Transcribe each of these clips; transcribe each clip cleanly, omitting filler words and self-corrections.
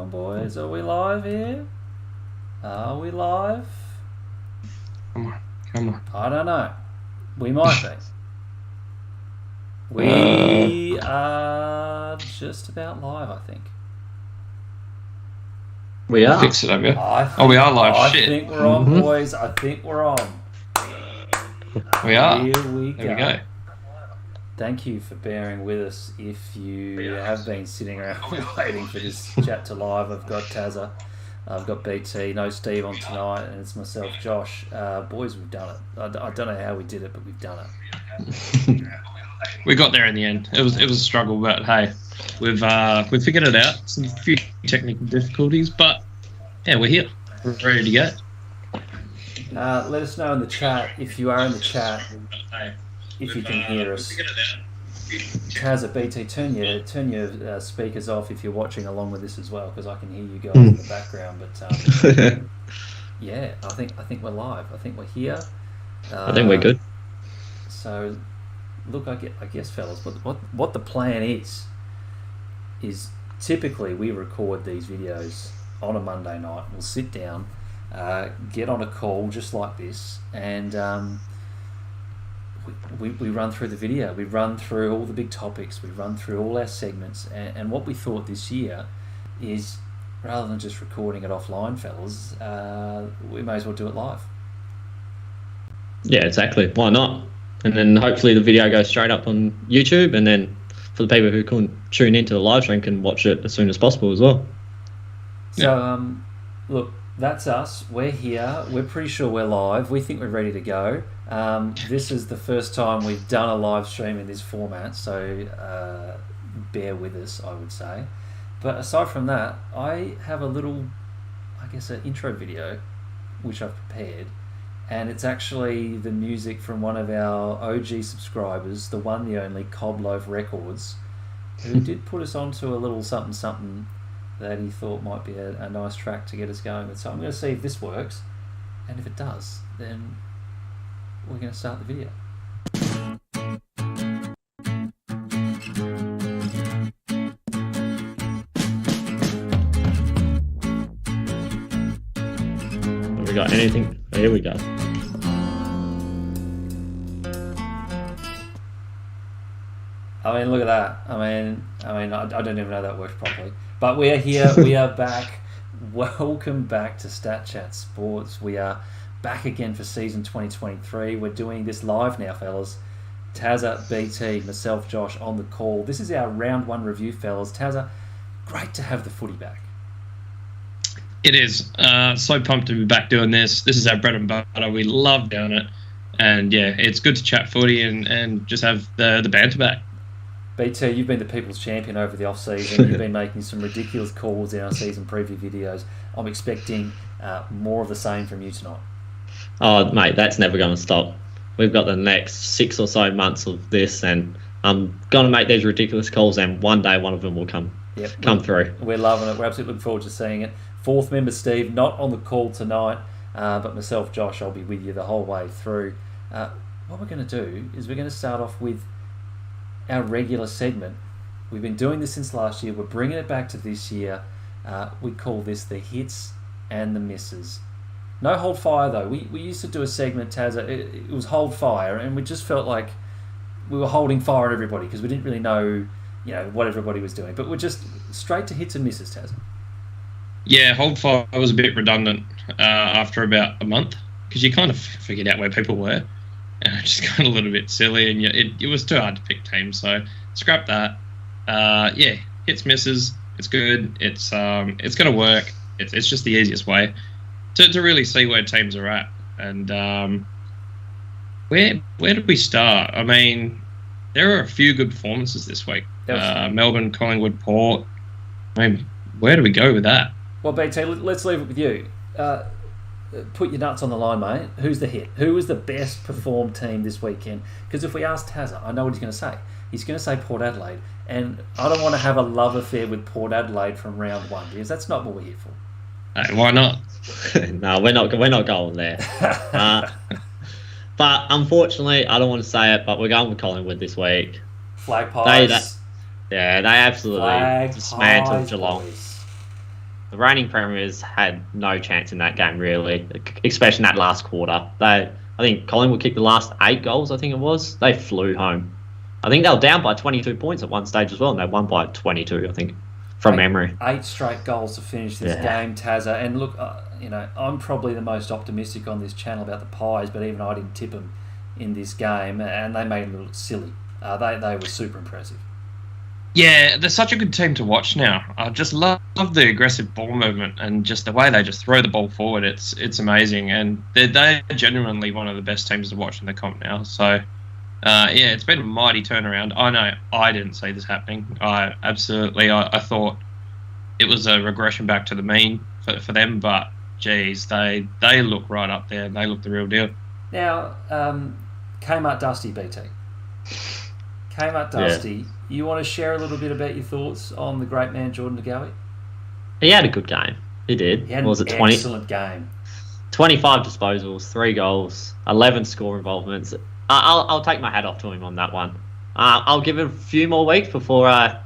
on, boys. Are we live here? Are we live? Come on. I don't know. We might be. We are just about live, I think. We are. Fix it, have you? We are live. I think we're on, boys. I think we're on. We are. Here we go. There we go. Thank you for bearing with us. If you have been sitting around waiting for this chat to live, I've got Tazza, I've got BT, no Steve on tonight, and it's myself, Josh. Boys, we've done it. I don't know how we did it, but we've done it. We got there in the end. It was a struggle, but hey, we've figured it out. Some few technical difficulties, but yeah, we're here. We're ready to go. Let us know in the chat if you are in the chat. If you can hear us. Tazza, BT, turn your speakers off if you're watching along with this as well, because I can hear you guys in the background. But yeah, I think we're live. I think we're here. I think we're good. So, look, I guess, fellas, what the plan is typically we record these videos on a Monday night. We'll sit down, get on a call just like this, and we run through the video. We run through all the big topics. We run through all our segments. And what we thought this year is, rather than just recording it offline, fellas, we may as well do it live. Yeah, exactly. Why not? And then hopefully the video goes straight up on YouTube, and then for the people who couldn't tune into the live stream can watch it as soon as possible as well. So, look, that's us. We're here. We're pretty sure we're live. We think we're ready to go. This is the first time we've done a live stream in this format, so bear with us, I would say. But aside from that, I have a little, an intro video which I've prepared, and it's actually the music from one of our OG subscribers, the one, the only, Cob Loaf Records, who did put us onto a little something that he thought might be a nice track to get us going with. So I'm going to see if this works, and if it does, then we're going to start the video. Have we got anything? Oh, here we go. I mean, look at that. I don't even know that works properly. But we are here. We are back. Welcome back to StatChat Sports. We are back again for season 2023. We're doing this live now, fellas. Tazza, BT, myself, Josh on the call. This is our round one review, fellas. Tazza, great to have the footy back. It is. So pumped to be back doing this. This is our bread and butter. We love doing it. And yeah, it's good to chat footy and just have the banter back. BT, you've been the people's champion over the off-season. You've been making some ridiculous calls in our season preview videos. I'm expecting more of the same from you tonight. Oh, mate, that's never going to stop. We've got the next 6 or so months of this, and I'm going to make these ridiculous calls, and one day one of them will come through. We're loving it. We're absolutely looking forward to seeing it. Fourth member, Steve, not on the call tonight, but myself, Josh, I'll be with you the whole way through. What we're going to do is we're going to start off with our regular segment. We've been doing this since last year. We're bringing it back to this year. We call this the hits and the misses. No hold fire though. We used to do a segment, Tazza. It was hold fire, and we just felt like we were holding fire at everybody because we didn't really know, what everybody was doing. But we're just straight to hits and misses, Tazza. Yeah, hold fire was a bit redundant after about a month because you kind of figured out where people were. And it just got a little bit silly, and it was too hard to pick teams, so scrap that. Hits, misses, it's good. It's going to work. It's just the easiest way to really see where teams are at. And where did we start? I mean, there are a few good performances this week. Melbourne, Collingwood, Port. I mean, where do we go with that? Well, BT, let's leave it with you. Put your nuts on the line, mate. Who's the hit? Who was the best performed team this weekend? Because if we ask Tazza, I know what he's going to say. He's going to say Port Adelaide. And I don't want to have a love affair with Port Adelaide from round one, because that's not what we're here for. Hey, why not? No, we're not going there. But unfortunately, I don't want to say it, but we're going with Collingwood this week. Flag pies. They absolutely dismantled Geelong. Boys. The reigning premiers had no chance in that game, really, especially in that last quarter. I think Collingwood kicked the last 8 goals, I think it was. They flew home. I think they were down by 22 points at one stage as well, and they won by 22, I think, from memory. 8 straight goals to finish this game, Tazza. And look, I'm probably the most optimistic on this channel about the Pies, but even I didn't tip them in this game, and they made them look silly. They were super impressive. Yeah, they're such a good team to watch now. I just love the aggressive ball movement and just the way they just throw the ball forward. It's amazing, and they're genuinely one of the best teams to watch in the comp now. So, it's been a mighty turnaround. I know I didn't see this happening. I thought it was a regression back to the mean for them, but geez, they look right up there. They look the real deal. Now, Kmart Dusty, BT. Kmart Dusty, you want to share a little bit about your thoughts on the great man Jordan DeGoey? He had a good game. He did. He had was an it 20? Excellent game. 25 disposals, 3 goals, 11 score involvements. I'll take my hat off to him on that one. I'll give it a few more weeks before I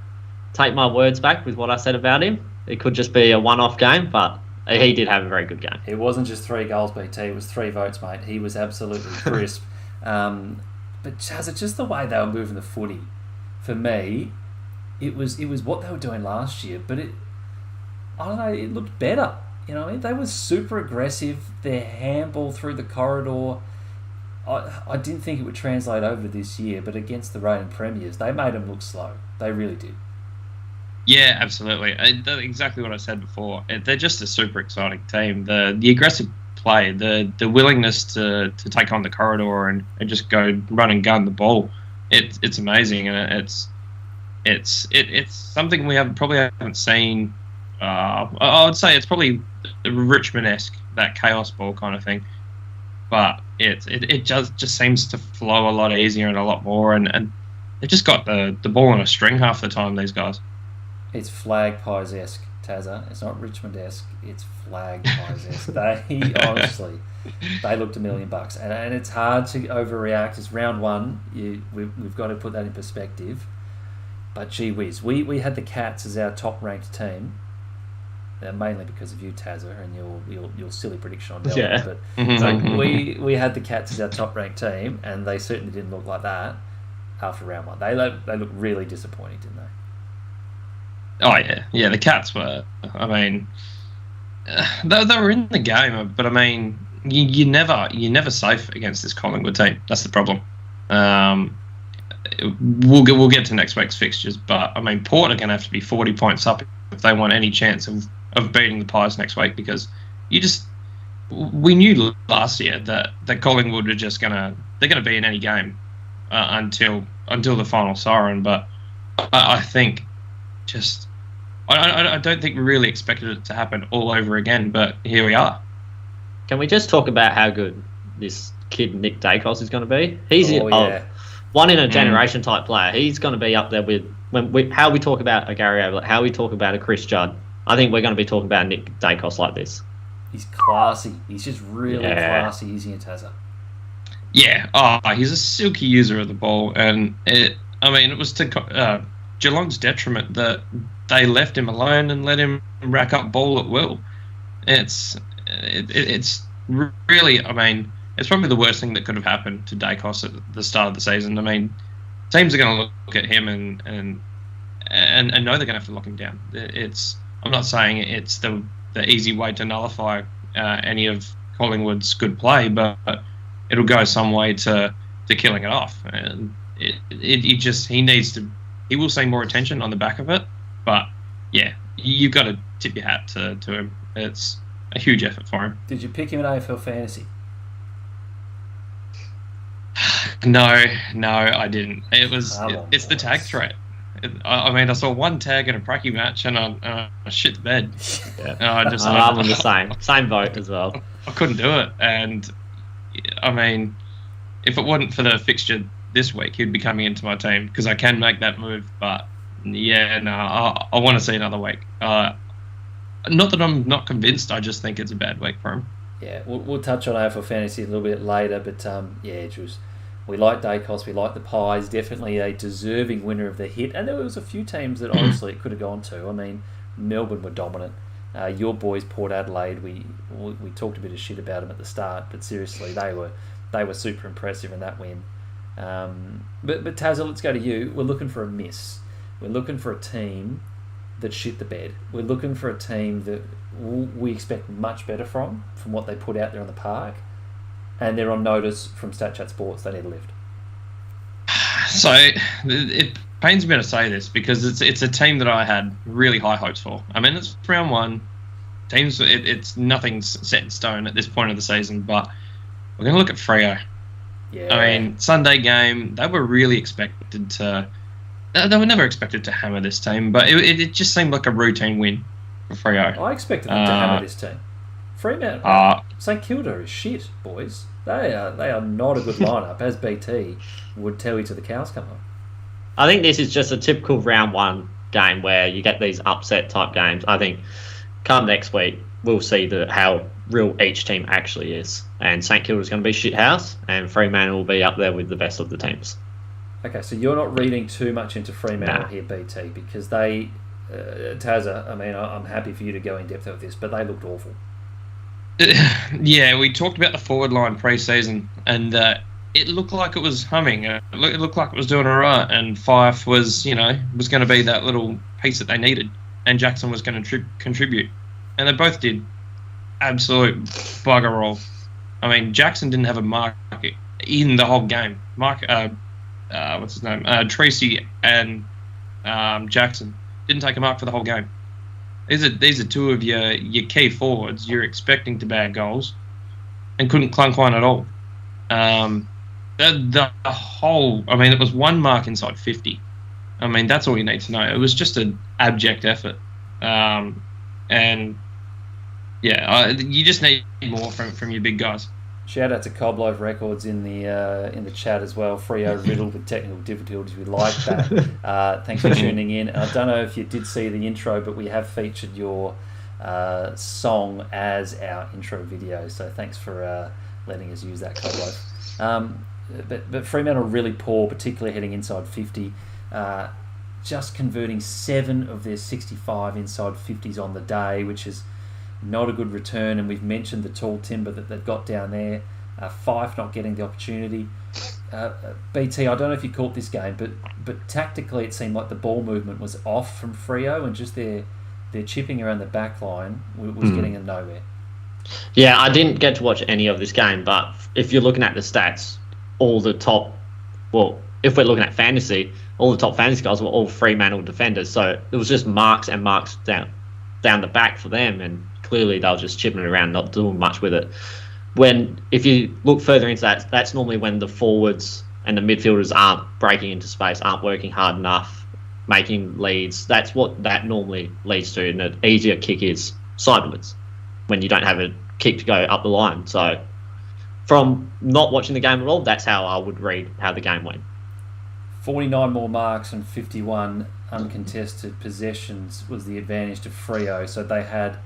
take my words back with what I said about him. It could just be a one-off game, but he did have a very good game. It wasn't just 3 goals, BT. It was 3 votes, mate. He was absolutely crisp. But just the way they were moving the footy, for me, it was what they were doing last year. But it looked better. They were super aggressive. Their handball through the corridor. I didn't think it would translate over this year, but against the reigning premiers, they made them look slow. They really did. Yeah, absolutely. Exactly what I said before. They're just a super exciting team. The aggressive play, the willingness to take on the corridor and just go run and gun the ball, it's amazing, and it's something we probably haven't seen. I would say it's probably Richmond-esque, that chaos ball kind of thing, but it just seems to flow a lot easier and a lot more, and they've just got the ball on a string half the time, these guys. It's Flag Pies-esque, Tazza. It's not Richmond-esque. It's Flag Pies-esque. They honestly, they looked $1 million, and it's hard to overreact. It's round 1. We've got to put that in perspective. But gee whiz, we had the Cats as our top-ranked team, mainly because of you, Tazza, and your silly prediction on Melbourne. Yeah. But so we had the Cats as our top-ranked team, and they certainly didn't look like that after round 1. They looked really disappointing, didn't they? Oh yeah. The Cats were. I mean, they were in the game, but I mean, you're never safe against this Collingwood team. That's the problem. We'll get to next week's fixtures, but I mean, Port are going to have to be 40 points up if they want any chance of beating the Pies next week, because we knew last year that Collingwood are just gonna be in any game until the final siren. But I think just. I don't think we really expected it to happen all over again, but here we are. Can we just talk about how good this kid Nick Dacos is going to be? He's one in a generation type player. He's going to be up there with how we talk about a Gary Ablett, how we talk about a Chris Judd. I think we're going to be talking about Nick Dacos like this. He's classy. He's just really classy, isn't he, Tazza? Yeah. He's a silky user of the ball, and it was to Geelong's detriment that they left him alone and let him rack up ball at will. It's really, I mean, it's probably the worst thing that could have happened to Dacos at the start of the season. I mean, teams are going to look at him and know they're going to have to lock him down. I'm not saying it's the easy way to nullify any of Collingwood's good play, but it'll go some way to killing it off. And he will see more attention on the back of it. But yeah, you've got to tip your hat to him. It's a huge effort for him. Did you pick him in AFL Fantasy? No, I didn't. It's the tag threat. I saw one tag in a pracky match and I shit the bed. Yeah. I'm on the same boat as well. I couldn't do it, and I mean, if it wasn't for the fixture this week, he'd be coming into my team because I can make that move. But yeah, no, I want to see another week. Not that I'm not convinced. I just think it's a bad week for him. Yeah, we'll touch on AFL Fantasy a little bit later, but we like Dacos, we like the Pies, definitely a deserving winner of the hit, and there was a few teams that honestly it could have gone to. I mean, Melbourne were dominant. Your boys, Port Adelaide, we talked a bit of shit about them at the start, but seriously, they were super impressive in that win. But Tazza, let's go to you. We're looking for a miss. We're looking for a team that shit the bed. We're looking for a team that we expect much better from what they put out there on the park, and they're on notice from StatChat Sports. They need a lift. So it pains me to say this because it's a team that I had really high hopes for. I mean, it's round one. Teams, it's nothing's set in stone at this point of the season, but we're going to look at Freo. Yeah. I mean, Sunday game, they were really expected to... They were never expected to hammer this team, but it just seemed like a routine win for Freo. I expected them to hammer this team. Fremantle, St Kilda is shit, boys. They are not a good lineup, as BT would tell you till the cows come home. I think this is just a typical round one game where you get these upset type games. I think come next week, we'll see how real each team actually is. And St Kilda is going to be shit house, and Fremantle will be up there with the best of the teams. Okay, so you're not reading too much into Fremantle here, BT, because they, Tazza, I mean, I'm happy for you to go in depth with this, but they looked awful. Yeah, we talked about the forward line pre-season, and it looked like it was humming. It looked like it was doing all right, and Fife was going to be that little piece that they needed, and Jackson was going to contribute, and they both did. Absolute bugger all. I mean, Jackson didn't have a mark in the whole game. What's his name? Tracy and Jackson didn't take a mark for the whole game. These are two of your key forwards. You're expecting to bag goals, and couldn't clunk one at all. The whole, I mean, it was one mark inside 50. I mean, that's all you need to know. It was just an abject effort, and yeah, you just need more from your big guys. Shout out to Cobloaf Records in the chat as well. Freo riddled with technical difficulties. We like that. Thanks for tuning in. I don't know if you did see the intro, but we have featured your song as our intro video. So thanks for letting us use that, Cobloaf. But Fremantle really poor, particularly heading inside 50. Just converting 7 of their 65 inside 50s on the day, which is not a good return, and we've mentioned the tall timber that they've got down there. Fife not getting the opportunity. BT, I don't know if you caught this game, but tactically it seemed like the ball movement was off from Freo, and just their chipping around the back line was getting them nowhere. Yeah, I didn't get to watch any of this game, but if you're looking at the stats, if we're looking at fantasy, all the top fantasy guys were all Fremantle defenders, so it was just marks and marks down the back for them, and clearly they were just chipping it around, not doing much with it. If you look further into that, that's normally when the forwards and the midfielders aren't breaking into space, aren't working hard enough, making leads. That's what that normally leads to, and an easier kick is sideways when you don't have a kick to go up the line. So from not watching the game at all, that's how I would read how the game went. 49 more marks and 51 uncontested possessions was the advantage to Freo, so they had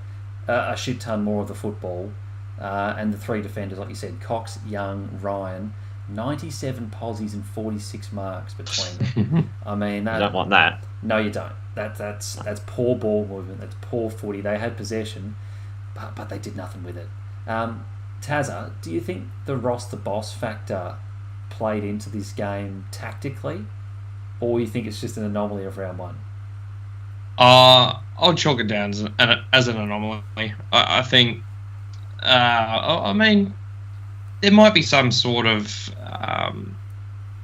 a shit ton more of the football, and the 3 defenders, like you said, Cox, Young, Ryan, 97 posies and 46 marks between them. I mean, you don't want that. No, you don't. That's poor ball movement. That's poor footy. They had possession, but they did nothing with it. Tazza, do you think the Ross the Boss factor played into this game tactically, or you think it's just an anomaly of round one? I'll chalk it down as an anomaly. I think, I mean, there might be some sort of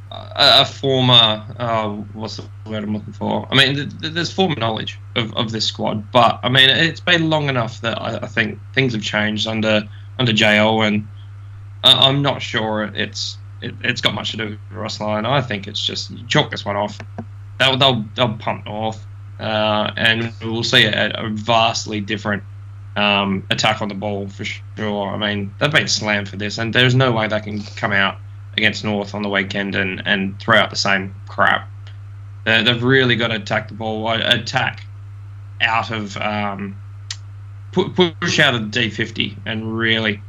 a former, what's the word I'm looking for? I mean, there's former knowledge of this squad, but I mean, it's been long enough that I think things have changed under JL, and I'm not sure it's got much to do with Ross Lyon. I think it's just chalk this one off. They'll pump North. And we'll see a vastly different attack on the ball for sure. I mean, they've been slammed for this, and there's no way they can come out against North on the weekend and throw out the same crap. They've really got to attack the ball, attack out of push out of the D50, and really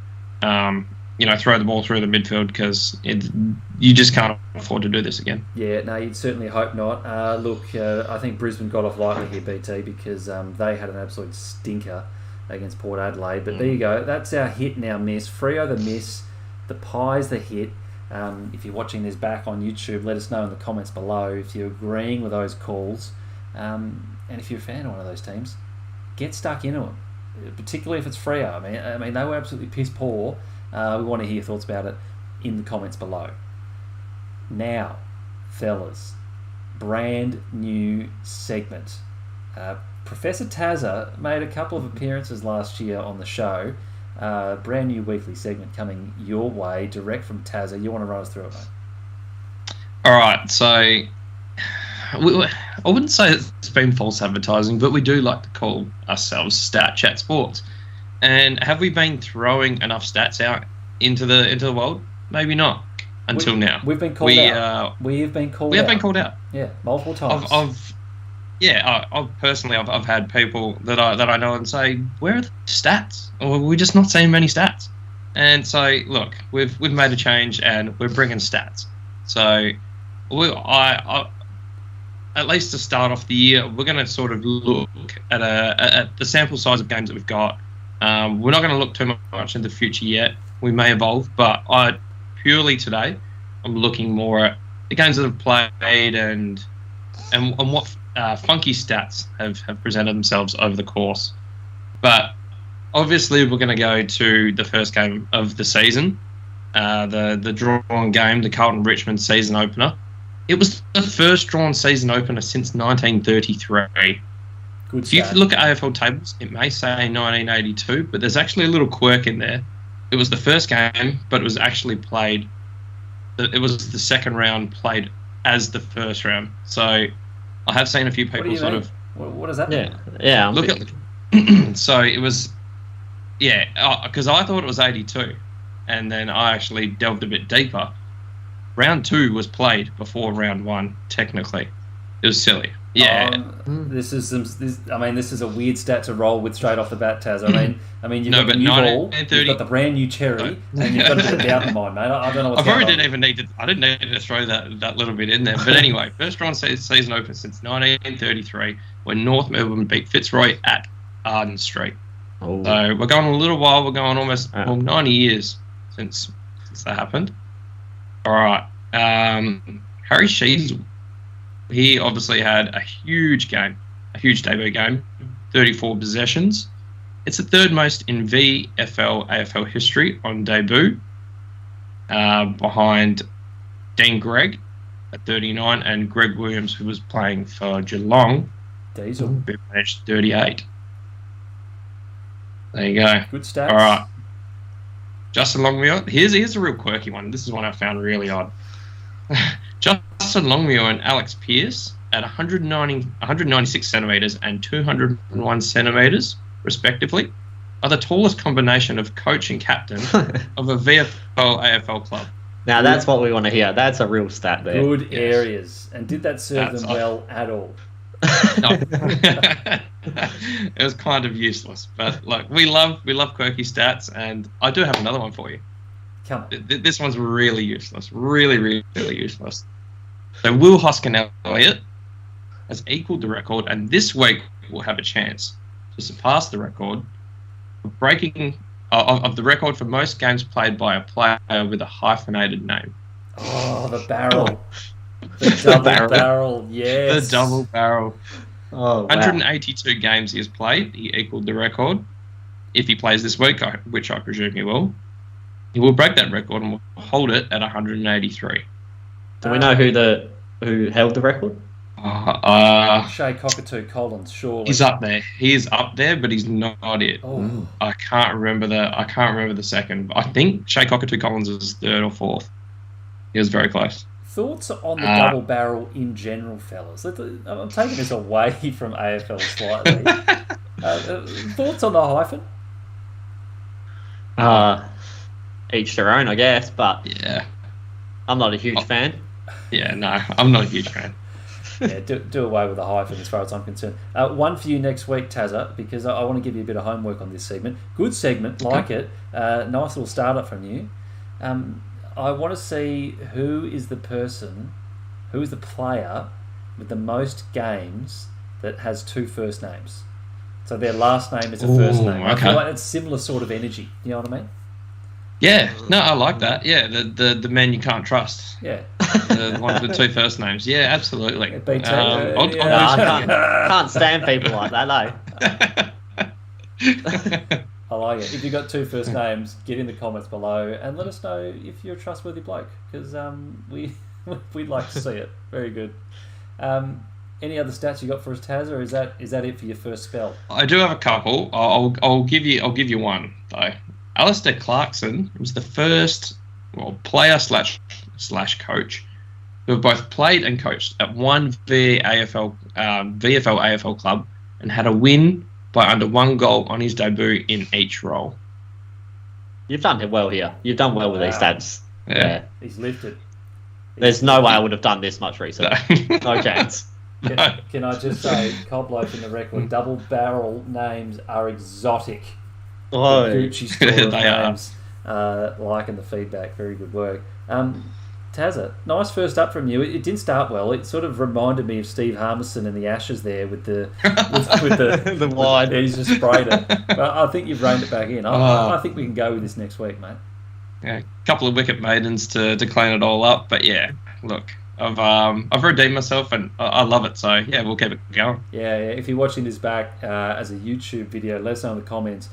throw the ball through the midfield, because you just can't afford to do this again. Yeah, no, you'd certainly hope not. Look, I think Brisbane got off lightly here, BT, because they had an absolute stinker against Port Adelaide. But there you go. That's our hit and our miss. Freo the miss. The Pies the hit. If you're watching this back on YouTube, let us know in the comments below if you're agreeing with those calls. And if you're a fan of one of those teams, get stuck into it, particularly if it's Freo. I mean, they were absolutely piss poor. We want to hear your thoughts about it in the comments below. Now, fellas, brand new segment. Professor Tazza made a couple of appearances last year on the show. Brand new weekly segment coming your way, direct from Tazza. You want to run us through it, mate? All right, so I wouldn't say it's been false advertising, but we do like to call ourselves StatChat Sports. And have we been throwing enough stats out into the world? Maybe not until now. We've been called out. We have been called out. Yeah, multiple times. I've had people that I know and say, where are the stats? Or we're just not seeing many stats. And so, look, we've made a change and we're bringing stats. So, at least to start off the year, we're going to sort of look at the sample size of games that we've got. We're not going to look too much into the future yet. We may evolve, but purely today, I'm looking more at the games that have played and what funky stats have presented themselves over the course. But obviously, we're going to go to the first game of the season, the drawn game, the Carlton-Richmond season opener. It was the first drawn season opener since 1933. Good if you look at AFL tables, it may say 1982, but there's actually a little quirk in there. It was the first game, but it was actually played. It was the second round played as the first round. So I have seen a few people sort of. What does that mean? Yeah. Look at. So it was, because I thought it was 82, and then I actually delved a bit deeper. Round 2 was played before round 1. Technically, it was silly. Yeah. This is a weird stat to roll with straight off the bat, Taz. I mean, you've got the new ball, you've got the brand new cherry, and you've got a bit of doubt in mind, mate. I don't know what's going on. I didn't need to throw that little bit in there. But anyway, first round season open since 1933, when North Melbourne beat Fitzroy at Arden Street. Oh. So we're going a little while. We're going almost 90 years since that happened. All right. Harry Shees, he obviously had a huge debut game, 34 possessions. It's the third most in VFL AFL history on debut, behind Dean Gregg at 39 and Greg Williams, who was playing for Geelong, Diesel, who managed 38. There you go. Good stats. All right. Justin Longmuir. Here's a real quirky one. This is one I found really odd. Justin Longmuir and Alex Pearce at 196 centimetres and 201 centimetres, respectively, are the tallest combination of coach and captain of a VFL AFL club. Now that's what we want to hear. That's a real stat there. Good areas. And did that serve them well at all? No. It was kind of useless, but like we love quirky stats, and I do have another one for you. Come on. This one's really useless, really useless. So Will Hoskin-Elliott has equalled the record, and this week will have a chance to surpass the record of breaking of the record for most games played by a player with a hyphenated name. Oh, the barrel. The double barrel, yes. The double barrel. Oh, wow. 182 games he has played. He equalled the record. If he plays this week, which I presume he will break that record and will hold it at 183. Do we know who held the record? Shea Cockatoo Collins, surely. He's up there. He is up there, but he's not it. Oh. I can't remember the second. I think Shea Cockatoo Collins is third or fourth. He was very close. Thoughts on the double barrel in general, fellas? I'm taking this away from AFL slightly. Thoughts on the hyphen? Each their own, I guess, but yeah, I'm not a huge fan. Yeah, no, I'm not a huge fan. Yeah, do away with the hyphen as far as I'm concerned. One for you next week, Tazza, because I want to give you a bit of homework on this segment. Good segment, like it. Nice little start-up from you. I want to see who is the player with the most games that has two first names. So their last name is a first Ooh, name. I okay. feel like it's similar sort of energy. You know what I mean? Yeah, no, I like that. Yeah, the men you can't trust. Yeah. The ones with two first names. Yeah, absolutely. Yeah, BT, I'll No, do I can't stand people like that, I like it. If you've got two first names, get in the comments below and let us know if you're a trustworthy bloke, because we'd like to see it. Very good. Any other stats you got for us, Tazza, or is that it for your first spell? I do have a couple. I'll give you one though. Alistair Clarkson was the first player slash coach who have both played and coached at one VFL AFL club and had a win by under one goal on his debut in each role. You've done well here. You've done well with these stats. Yeah. He's lifted. There's no way I would have done this much research. No chance. Can I just say, Coblo from the record, double barrel names are exotic. Oh, The Gucci store of They are. names. Liking the feedback. Very good work. Tazza, nice first up from you. It didn't start well. It sort of reminded me of Steve Harmison and the Ashes there with the the wide. Yeah, he's just sprayed it. But I think you've reined it back in. I think we can go with this next week, mate. Yeah, a couple of wicket maidens to clean it all up, but yeah, look, I've redeemed myself and I love it. So yeah, we'll keep it going. Yeah. If you're watching this back as a YouTube video, let us know in the comments.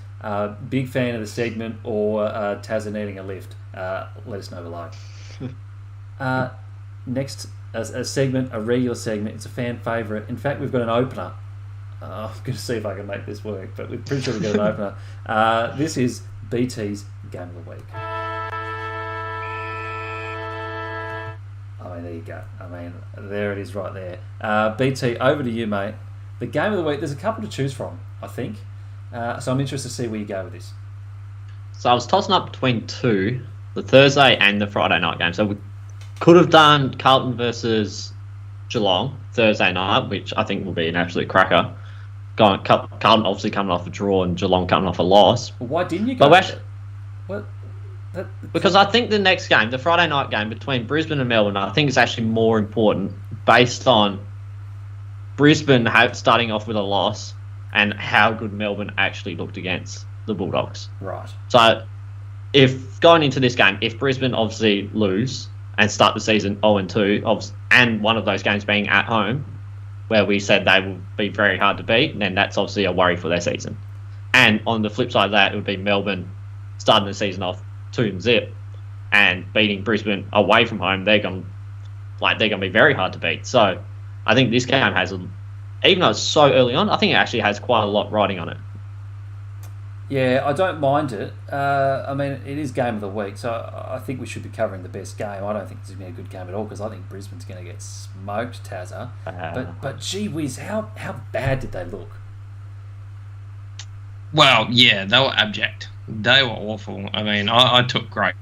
Big fan of the segment or Tazza needing a lift. Let us know below. Next, a segment, a regular segment. It's a fan favourite. In fact, we've got an opener. I'm going to see if I can make this work, but we're pretty sure we've got an opener. This is BT's Game of the Week. I mean, there you go. I mean, there it is right there. BT, over to you, mate. The Game of the Week, there's a couple to choose from, I think. So I'm interested to see where you go with this. So I was tossing up between two, the Thursday and the Friday night game. So we could have done Carlton versus Geelong Thursday night, which I think will be an absolute cracker. Carlton obviously coming off a draw and Geelong coming off a loss. Well, why didn't you go with it? What? Because I think the next game, the Friday night game between Brisbane and Melbourne, I think is actually more important based on Brisbane starting off with a loss and how good Melbourne actually looked against the Bulldogs. Right. So if going into this game, if Brisbane obviously lose and start the season 0-2, and one of those games being at home, where we said they will be very hard to beat, then that's obviously a worry for their season. And on the flip side of that, it would be Melbourne starting the season off 2-0 and beating Brisbane away from home. They're going to be very hard to beat. So I think this game has, even though it's so early on, I think it actually has quite a lot riding on it. Yeah, I don't mind it. I mean, it is Game of the Week, so I think we should be covering the best game. I don't think this is going to be a good game at all because I think Brisbane's going to get smoked, Tazza. But gee whiz, how bad did they look? Well, yeah, they were abject. They were awful. I mean, I took great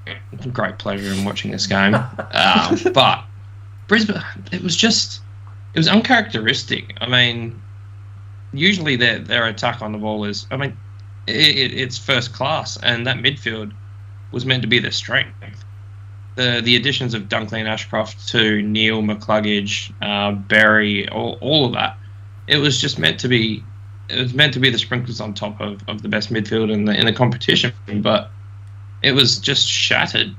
pleasure in watching this game. But Brisbane, it was uncharacteristic. I mean, usually their attack on the ball is, I mean, it's first class, and that midfield was meant to be their strength. The additions of Dunkley and Ashcroft to Neil, McCluggage, Berry, all of that, it was just meant to be. It was meant to be the sprinkles on top of the best midfield in the competition, but it was just shattered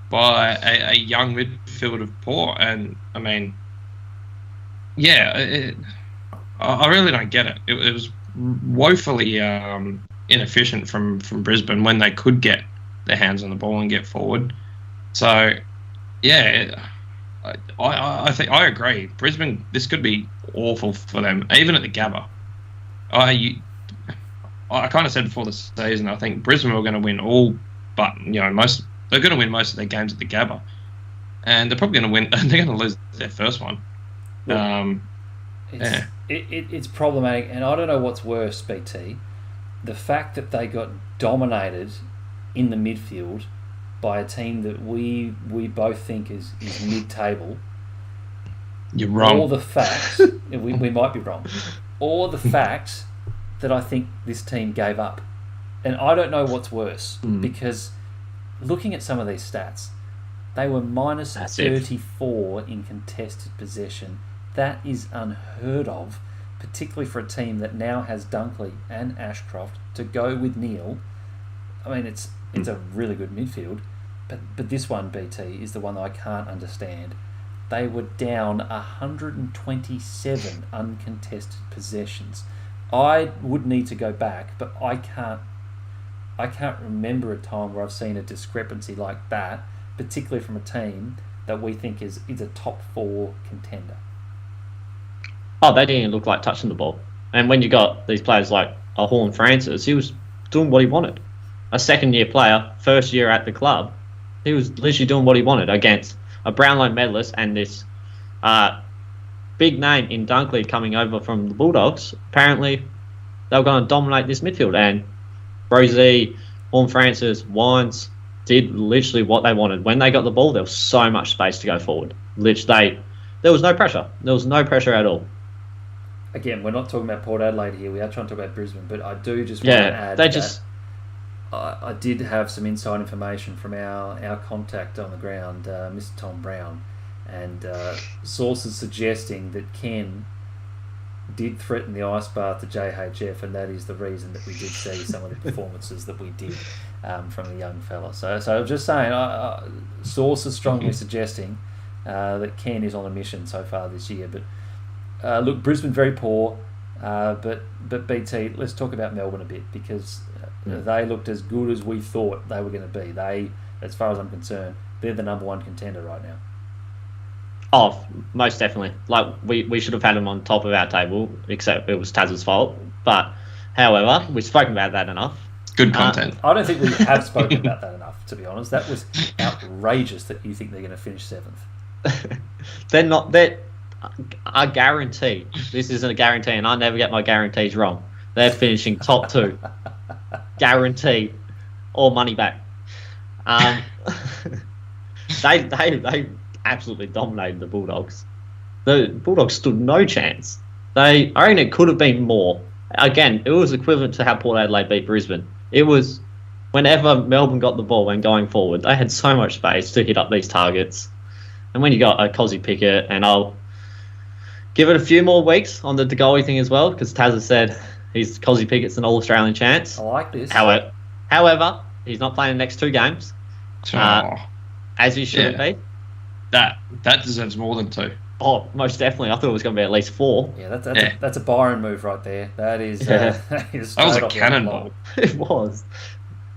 by a young midfield of Port. And I mean, yeah, I really don't get it. It was woefully inefficient from Brisbane when they could get their hands on the ball and get forward. So, yeah, I think I agree. Brisbane, this could be awful for them, even at the Gabba. I kind of said before the season, I think Brisbane were going to win all, but they're going to win most of their games at the Gabba, and they're probably going to win. They're going to lose their first one. It's problematic, and I don't know what's worse, BT. The fact that they got dominated in the midfield by a team that we both think is mid-table. You're wrong. Or the fact, we might be wrong, or the fact that I think this team gave up. And I don't know what's worse, because looking at some of these stats, they were minus 34 in contested possession. That is unheard of particularly for a team that now has Dunkley and Ashcroft to go with Neil. I mean, it's a really good midfield, but this one, BT, is the one that I can't understand. They were down 127 uncontested possessions. I would need to go back, but I can't remember a time where I've seen a discrepancy like that, particularly from a team that we think is a top 4 contender. Oh, they didn't look like touching the ball. And when you got these players like Horn Francis, he was doing what he wanted. A second-year player, first year at the club, he was literally doing what he wanted against a Brownlow medalist and this big name in Dunkley coming over from the Bulldogs. Apparently, they were going to dominate this midfield. And Rosie, Horn Francis, Wines did literally what they wanted. When they got the ball, there was so much space to go forward. Literally, there was no pressure. There was no pressure at all. Again, we're not talking about Port Adelaide here. We are trying to talk about Brisbane, but I do just want to add that I did have some inside information from our contact on the ground, Mr. Tom Brown, and sources suggesting that Ken did threaten the ice bath to JHF, and that is the reason that we did see some of the performances that we did from the young fella. So I'm just saying, sources strongly suggesting that Ken is on a mission so far this year. But look, Brisbane very poor, but BT, let's talk about Melbourne a bit, because they looked as good as we thought they were going to be. They, as far as I'm concerned, they're the number 1 contender right now. Oh, most definitely. Like, we should have had them on top of our table, except it was Tazza's fault. But, however, we've spoken about that enough. Good content. I don't think we have spoken about that enough, to be honest. That was outrageous that you think they're going to finish 7th. They're not. I guarantee, this isn't a guarantee, and I never get my guarantees wrong. They're finishing top 2. Guarantee. All money back. They absolutely dominated the Bulldogs. The Bulldogs stood no chance. I reckon it could have been more. Again, it was equivalent to how Port Adelaide beat Brisbane. It was whenever Melbourne got the ball when going forward, they had so much space to hit up these targets. And when you got a Cozzy Pickett, and I'll give it a few more weeks on the De Goey thing as well, because Tazza said Cozzy Pickett's an All-Australian chance. I like this. However, he's not playing the next 2 games, as he should be. That deserves more than 2. Oh, most definitely. I thought it was going to be at least 4. Yeah, that's a Byron move right there. That is. That was a cannonball. It was.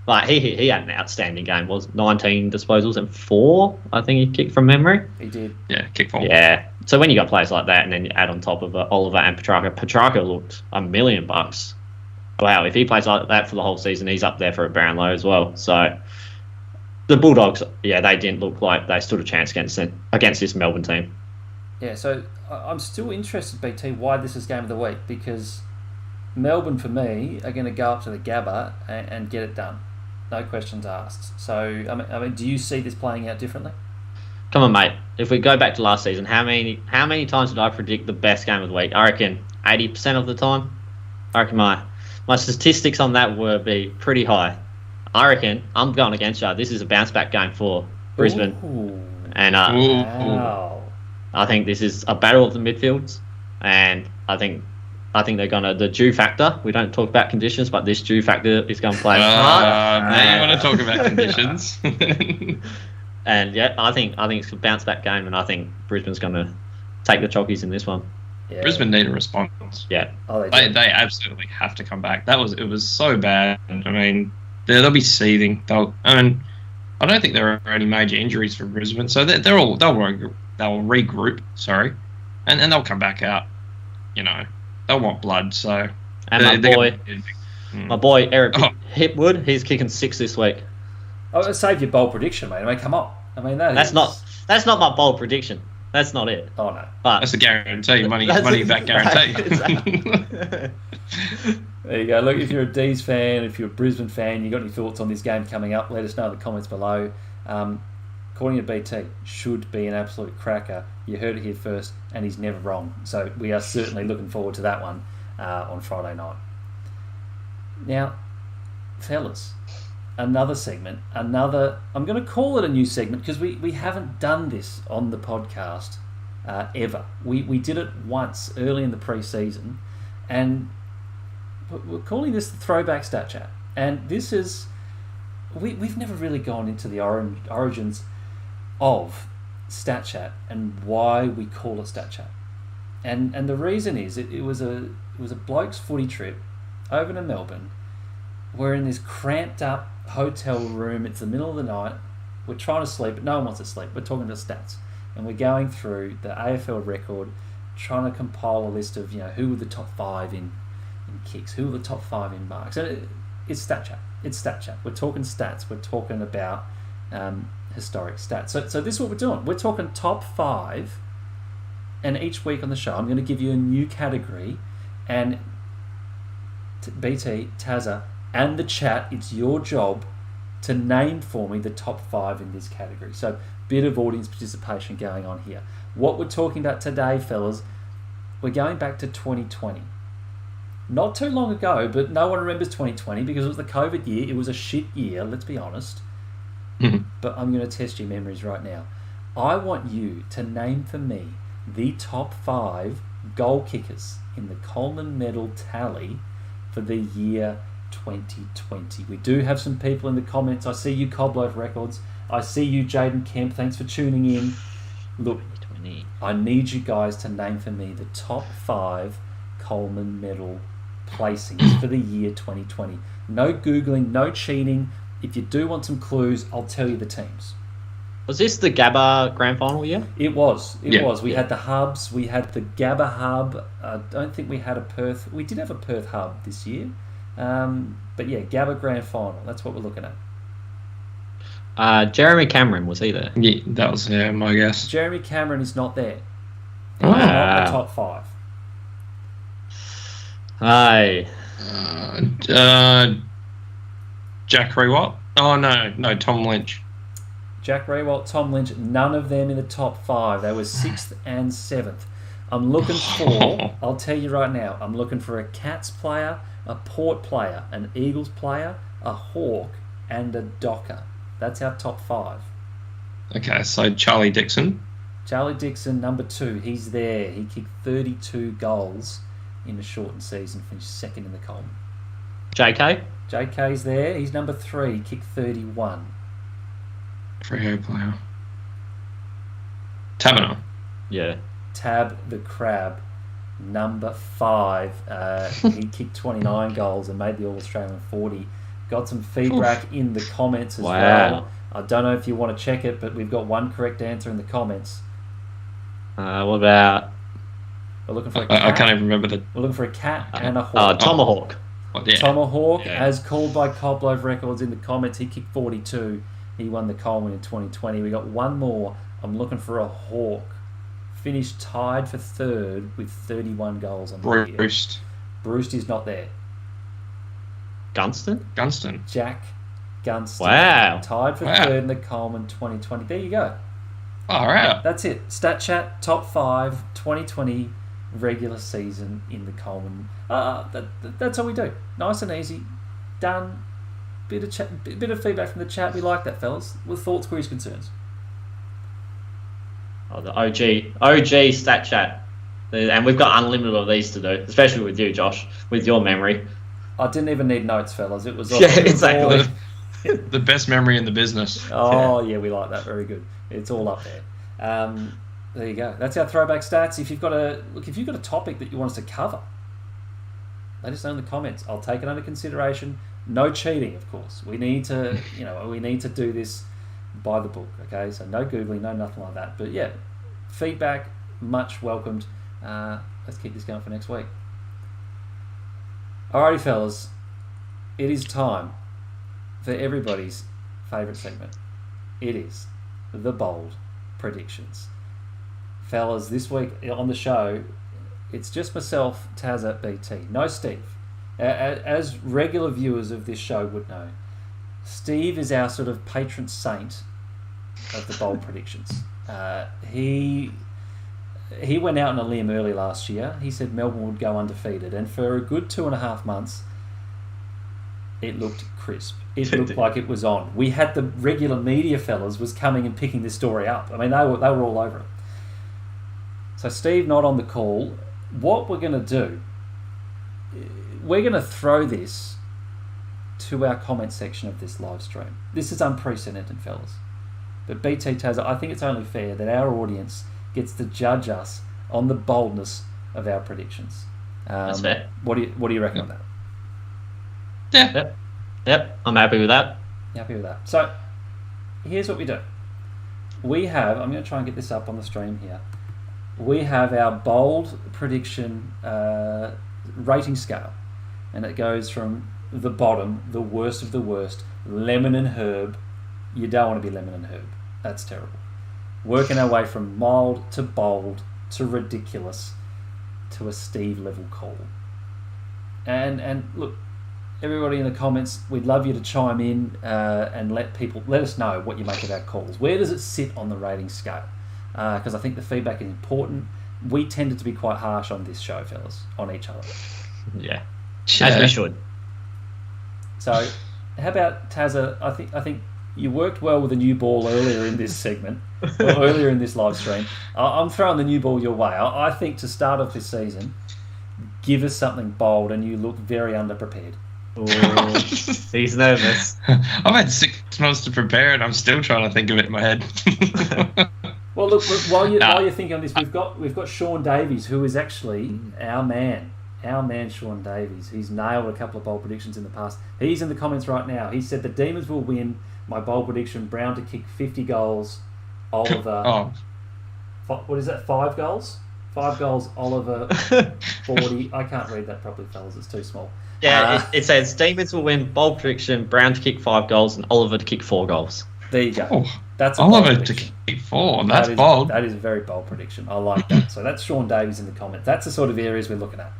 But he had an outstanding game. Was 19 disposals and 4. I think he kicked from memory. He did. Yeah, kick 4. Yeah. So when you got players like that, and then you add on top of Oliver and Petrarca looked $1 million. Wow, if he plays like that for the whole season, he's up there for a Brownlow as well. So the Bulldogs, they didn't look like they stood a chance against this Melbourne team. Yeah, so I'm still interested, BT, why this is game of the week, because Melbourne, for me, are going to go up to the Gabba and get it done. No questions asked. So, I mean, do you see this playing out differently? Come on, mate. If we go back to last season, how many times did I predict the best game of the week? I reckon 80% of the time. I reckon my statistics on that would be pretty high. I reckon I'm going against you. This is a bounce back game for Brisbane. Ooh. And Wow. I think this is a battle of the midfields, and I think they're gonna the dew factor. We don't talk about conditions, but this dew factor is going to play. Now you want to talk about conditions? And I think it's a bounce back game, and I think Brisbane's going to take the Chockies in this one. Yeah. Brisbane need a response. Yeah, they absolutely have to come back. It was so bad. I mean, they'll be seething. I don't think there are any major injuries for Brisbane, so they'll regroup. Sorry, and they'll come back out. They'll want blood. So and my boy Eric Hipwood, he's kicking 6 this week. Oh, save your bold prediction, mate. I mean, come on. I mean, that's not my bold prediction. That's not it. Oh no, but that's a guarantee. Money back guarantee. There you go. Look, if you're a D's fan, if you're a Brisbane fan, you got any thoughts on this game coming up? Let us know in the comments below. According to BT, should be an absolute cracker. You heard it here first, and he's never wrong. So we are certainly looking forward to that one on Friday night. Now, fellas, another segment, I'm going to call it a new segment because we haven't done this on the podcast ever. We did it once early in the pre-season, And we're calling this the throwback stat chat. And this is... We've never really gone into the origins of StatChat and why we call it StatChat. And the reason is it was a bloke's footy trip over to Melbourne. We're in this cramped up hotel room. It's the middle of the night. We're trying to sleep, but no one wants to sleep. We're talking about stats. And we're going through the AFL record, trying to compile a list of, who were the top 5 in kicks, who were the top 5 in marks. And it's StatChat. It's StatChat. We're talking stats. We're talking about historic stats. So this is what we're doing. We're talking top 5, and each week on the show, I'm going to give you a new category, and BT, Tazza, and the chat, it's your job to name for me the top 5 in this category. So bit of audience participation going on here. What we're talking about today, fellas, we're going back to 2020. Not too long ago, but no one remembers 2020 because it was the COVID year. It was a shit year, let's be honest. But I'm going to test your memories right now. I want you to name for me the top 5 goal kickers in the Coleman medal tally for the year 2020. We do have some people in the comments. I see you, Cobloaf Records. I see you, Jaden Kemp. Thanks for tuning in. Look, I need you guys to name for me the top 5 Coleman medal placings for the year 2020. No Googling, no cheating. If you do want some clues, I'll tell you the teams. Was this the Gabba Grand Final year? It was. It was. We had the hubs. We had the Gabba hub. I don't think we had a Perth. We did have a Perth hub this year. But yeah, Gabba Grand Final. That's what we're looking at. Jeremy Cameron, was he there? Yeah, that was my guess. Jeremy Cameron is not there. He's not in the top 5. Aye. Jack Rewalt? Oh, no, Tom Lynch. Jack Rewalt, Tom Lynch, none of them in the top 5. They were 6th and 7th. I'm looking for, I'll tell you right now, I'm looking for a Cats player, a Port player, an Eagles player, a Hawk, and a Docker. That's our top 5. Okay, so Charlie Dixon. Charlie Dixon, number 2. He's there. He kicked 32 goals in a shortened season, finished 2nd in the Coleman. JK? JK's there. He's number 3, kicked 31. Freo player. Taberner. Yeah. Tab the Crab, number 5. He kicked 29 goals and made the All-Australian 40. Got some feedback in the comments as well. I don't know if you want to check it, but we've got one correct answer in the comments. What about... We're looking for a cat. I can't even remember the... We're looking for a cat and a hawk. Tomahawk. Yeah. Tomahawk, as called by Cobloaf Records in the comments. He kicked 42. He won the Coleman in 2020. We got one more. I'm looking for a hawk. Finished tied for 3rd with 31 goals on the year. Bruce is not there. Gunston? Jack Gunston. Wow. Tied for 3rd in the Coleman 2020. There you go. All right. That's it. StatChat top 5 2020 regular season in the Coleman. That's all we do. Nice and easy. Done. Bit of feedback from the chat. We like that, fellas. With thoughts, queries, concerns. Oh, the OG stat chat. And we've got unlimited of these to do, especially with you, Josh, with your memory. I didn't even need notes, fellas. It was exactly. The best memory in the business. Oh, yeah, we like that. Very good. It's all up there. There you go. That's our throwback stats. If you've got a topic that you want us to cover, let us know in the comments. I'll take it under consideration. No cheating, of course. We need to, we need to do this by the book. Okay, so no googling, no nothing like that. But yeah, feedback much welcomed. Let's keep this going for next week. Alrighty, fellas, it is time for everybody's favourite segment. It is the bold predictions. Fellas, this week on the show, it's just myself, Tazza, BT. No Steve. As regular viewers of this show would know, Steve is our sort of patron saint of the bold predictions. He went out on a limb early last year. He said Melbourne would go undefeated, and for a good 2.5 months, it looked crisp. It looked like it was on. We had the regular media fellas was coming and picking this story up. I mean, they were all over it. So Steve not on the call. What we're going to do we're going to throw this to our comment section of this live stream. This is unprecedented, fellas. But BT Tazza, I think it's only fair that our audience gets to judge us on the boldness of our predictions. That's fair. What do you reckon on that? Yeah. Yep. I'm happy with that. Happy with that. So, here's what we do. We have, I'm going to try and get this up on the stream here. We have our bold prediction rating scale. And it goes from the bottom, the worst of the worst, lemon and herb. You don't want to be lemon and herb. That's terrible. Working our way from mild to bold to ridiculous to a Steve level call. And look, everybody in the comments, we'd love you to chime in and let us know what you make of our calls. Where does it sit on the rating scale? Because I think the feedback is important. We tended to be quite harsh on this show, fellas, on each other. Yeah, as we should. So, how about Tazza? I think you worked well with the new ball earlier in this segment, or earlier in this live stream. I'm throwing the new ball your way. I think to start off this season, give us something bold, and you look very underprepared. Ooh, he's nervous. I've had 6 months to prepare, and I'm still trying to think of it in my head. Well, look, while you're thinking on this, we've got Sean Davies, who is actually our man, Sean Davies. He's nailed a couple of bold predictions in the past. He's in the comments right now. He said the Demons will win. My bold prediction: Brown to kick 50 goals. Oliver. What is that? 5 goals? 5 goals. Oliver 40. I can't read that properly, fellas. It's too small. Yeah, it says Demons will win. Bold prediction: Brown to kick 5 goals and Oliver to kick 4 goals. There you go. Oh, that's a Oliver bold to prediction. kick 4. That's bold. That is a very bold prediction. I like that. So that's Sean Davies in the comments. That's the sort of areas we're looking at.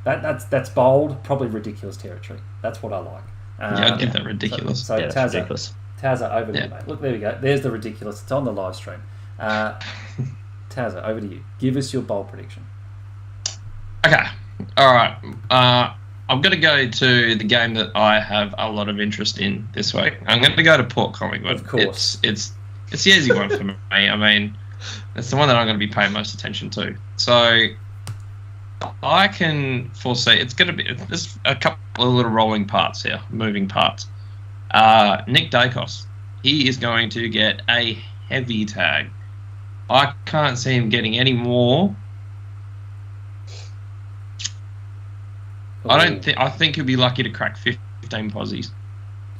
That's bold, probably ridiculous territory. That's what I like. Yeah, I'd give that ridiculous. So that's Tazza, ridiculous. Tazza, over to you, mate. Look, there we go. There's the ridiculous. It's on the live stream. Tazza, over to you. Give us your bold prediction. Okay. All right. I'm going to go to the game that I have a lot of interest in this week. I'm going to go to Port Collingwood. Of course. It's the easy one for me. I mean, it's the one that I'm going to be paying most attention to. So I can foresee it's going to be there's a couple of little rolling parts here, moving parts. Nick Dacos, he is going to get a heavy tag. I can't see him getting any more. I think he'll be lucky to crack 15 posies.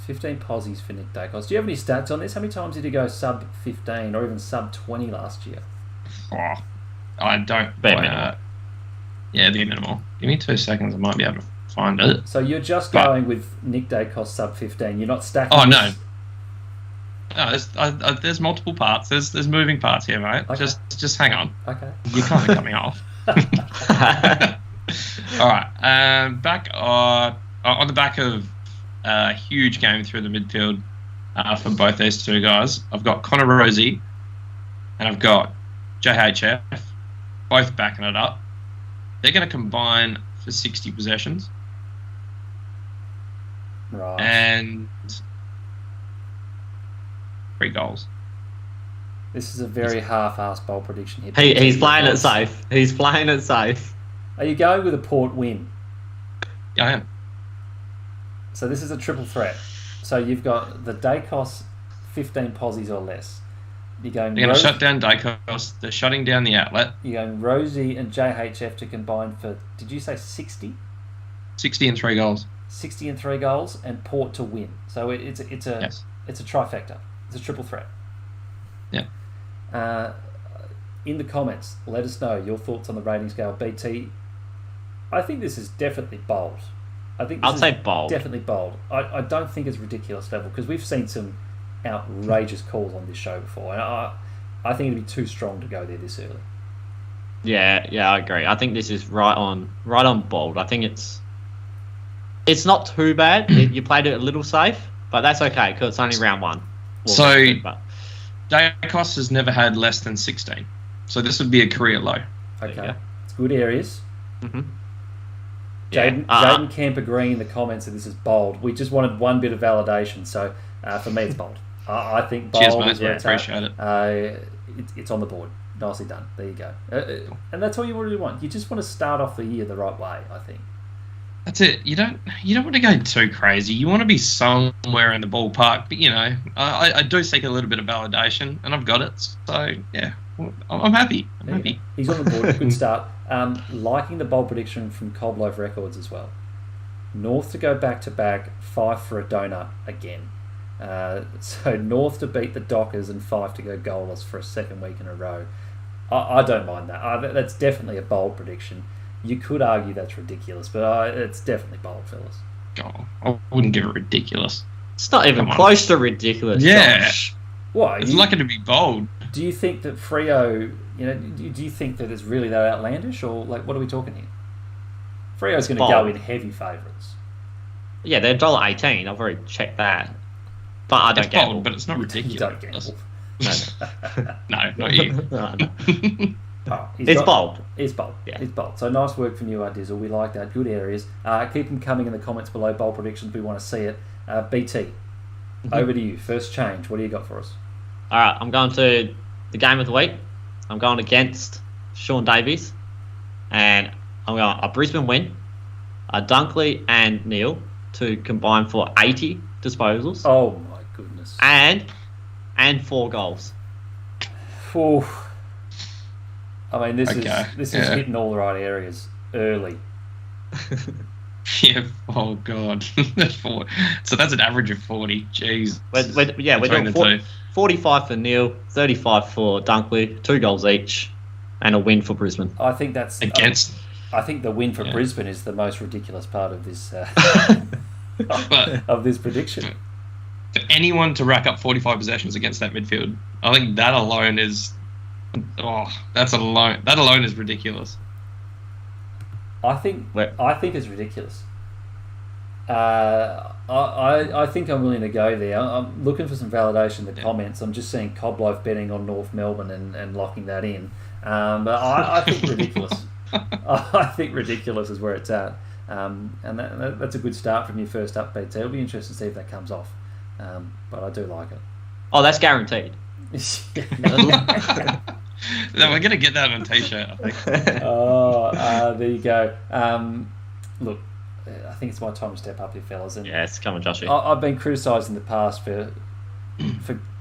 15 posies for Nick Dacos. Do you have any stats on this? How many times did he go sub 15 or even sub 20 last year? Oh, I don't. Minimal. Yeah, the minimal. Give me 2 seconds. I might be able to find it. So you're just going with Nick Dacos sub 15. You're not stacking. Oh, no. this? No, there's multiple parts. There's moving parts here, mate. Okay. Just hang on. Okay. You're kind of coming off. All right. Back on the back of a huge game through the midfield for both these two guys, I've got Connor Rosie and I've got JHF, both backing it up. They're going to combine for 60 possessions. Right. And 3 goals. This is a very half-assed bold prediction here. He's playing it safe. He's playing it safe. Are you going with a Port win? I am. So this is a triple threat. So you've got the Dacos 15 posies or less. You're going. They're going to shut down Dacos. They're shutting down the outlet. You're going Rosie and JHF to combine for, did you say 60? 60 and 3 goals. 60 and 3 goals, and Port to win. So it's a Yes. it's a trifecta. It's a triple threat. Yeah. In the comments, let us know your thoughts on the rating scale. BT, I think this is definitely bold. I'd say bold. Definitely bold. I don't think it's ridiculous level because we've seen some outrageous calls on this show before, and I think it'd be too strong to go there this early. Yeah, I agree. I think this is right on bold. I think it's not too bad. You played it a little safe, but that's okay because it's only round 1. So Dacos has never had less than 16, so this would be a career low. Okay, it's good areas. Mm-hmm. Jaden Camper Green in the comments that this is bold. We just wanted one bit of validation, so for me it's bold. I think bold. Cheers, mate. Is where it's Appreciate it. It's on the board. Nicely done. There you go. And that's all you really want. You just want to start off the year the right way, I think. That's it. You don't want to go too crazy. You want to be somewhere in the ballpark. But I do seek a little bit of validation, and I've got it. So yeah, I'm happy. I'm happy. He's on the board. Good start. Liking the bold prediction from Cobb Loaf Records as well. North to go back to back, Fife for a donut again. So North to beat the Dockers and Fife to go goalless for a second week in a row. I don't mind that. That's definitely a bold prediction. You could argue that's ridiculous, but it's definitely bold, fellas. Oh, I wouldn't give it ridiculous. It's not even close to ridiculous. Yeah. Josh. Why? It's lucky to be bold. Do you think that Freo, do you think that it's really that outlandish, or like what are we talking here? Freo's going to go in heavy favourites. Yeah, they're $1.18. I've already checked that. But I don't gamble. Bold, but it's not ridiculous. You don't gamble. No, not you. No. Oh, It's bold. It's bold. Yeah. It's bold. So nice work from you, Dizzle. We like that. Good areas. Keep them coming in the comments below. Bold predictions. We want to see it. BT, over to you. First change. What do you got for us? All right, I'm going to the game of the week. I'm going against Sean Davies. And I'm going a Brisbane win, a Dunkley and Neil to combine for 80 disposals. Oh, my goodness. And 4 goals. Ooh. I mean, this is hitting all the right areas early. Yeah. Oh God. So that's an average of 40. Jeez. We're doing 45 for Neil, 35 for Dunkley, 2 goals each, and a win for Brisbane. I think that's against. I think the win for Brisbane is the most ridiculous part of this but of this prediction. For anyone to rack up 45 possessions against that midfield, I think that alone is. That alone is ridiculous. I think it's ridiculous. I think I'm willing to go there. I'm looking for some validation in the comments. I'm just seeing Cobb Loaf betting on North Melbourne and locking that in. But I think ridiculous. I think ridiculous is where it's at. And that's a good start from your first up, BT. It'll be interesting to see if that comes off. But I do like it. Oh, that's guaranteed. No, we're going to get that on a t-shirt, I think. There you go. Look, I think it's my time to step up here, fellas. And yes, come on, Joshy. I've been criticised in the past for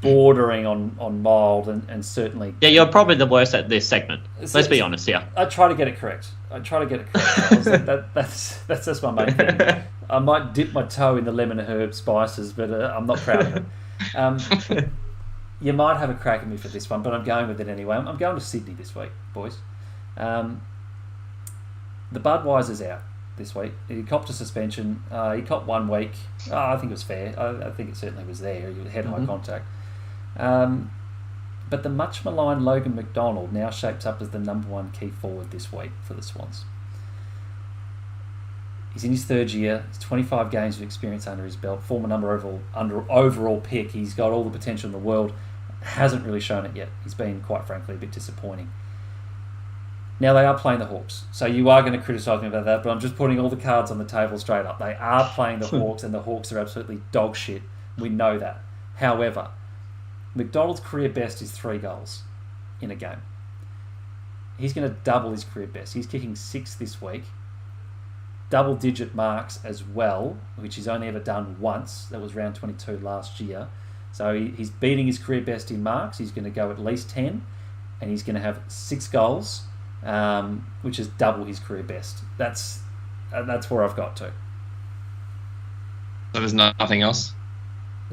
bordering on mild and certainly... Yeah, you're probably the worst at this segment. Let's be honest here. I try to get it correct. Fellas. That's my main thing. I might dip my toe in the lemon and herb spices, but I'm not proud of it. You might have a crack at me for this one, but I'm going with it anyway. I'm going to Sydney this week, boys. The Budweiser's out this week. He copped a suspension. He copped 1 week. I think it was fair. I think it certainly was there. He had high contact. But the much maligned Logan McDonald now shapes up as the number 1 key forward this week for the Swans. He's in his 3rd year. He's 25 games of experience under his belt. Former number overall pick. He's got all the potential in the world. Hasn't really shown it yet. He's been, quite frankly, a bit disappointing. Now, they are playing the Hawks, so you are going to criticise me about that, but I'm just putting all the cards on the table straight up. They are playing the Hawks, and the Hawks are absolutely dog shit. We know that. However, McDonald's career best is 3 goals in a game. He's going to double his career best. He's kicking 6 this week. Double-digit marks as well, which he's only ever done once. That was round 22 last year. So he's beating his career best in marks. He's going to go at least 10, and he's going to have 6 goals, which is double his career best. That's where I've got to. So there's nothing else?